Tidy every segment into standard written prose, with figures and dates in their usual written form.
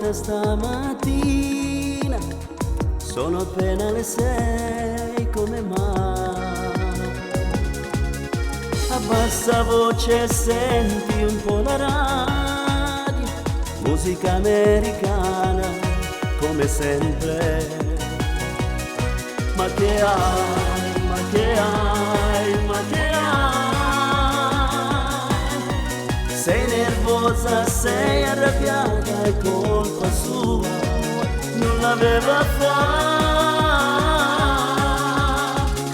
chiamata stamattina, sono appena le 6, come mai? A bassa voce senti un po' la radio, musica americana, come sempre. Ma che hai, ma che hai, ma che hai? Sei nervosa, sei arrabbiata, è colpa sua, non l'aveva fatta.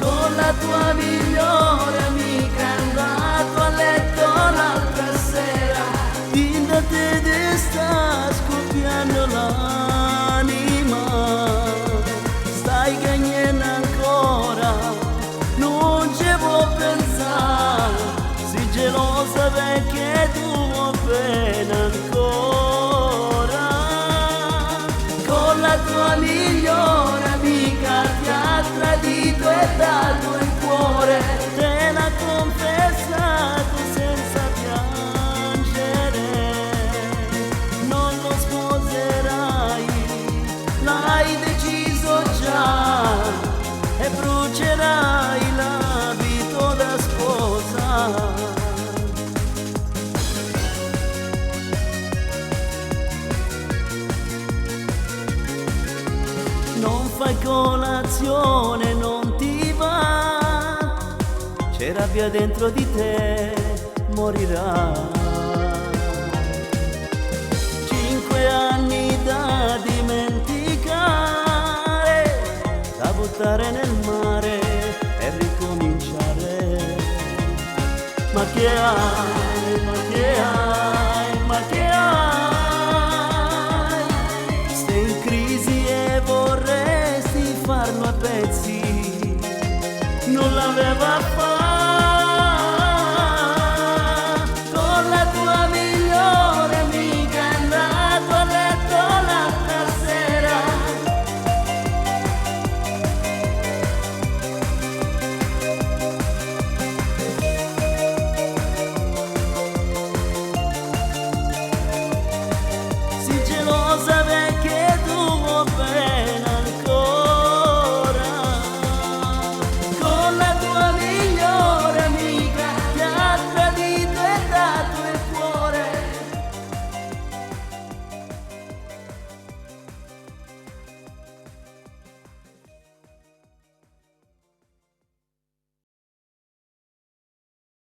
Con la tua migliore amica è andato a letto l'altra sera, in da te sta scoppiando l'anima. Stai cagnendo ancora, non ci può pensare, sei gelosa perché tu appena ancora. Con la tua migliore amica ti ha tradito e dato il cuore, te l'ha confessato senza piangere. Non lo sposerai, l'hai deciso già, e brucerai l'abito da sposa. Non fai colazione, non ti va, c'è rabbia dentro di te, morirà. 5 anni da dimenticare, da buttare nel mare e ricominciare. Ma che hai, ma che hai, ma che hai? Sei in crisi e vorresti farlo a pezzi, non l'aveva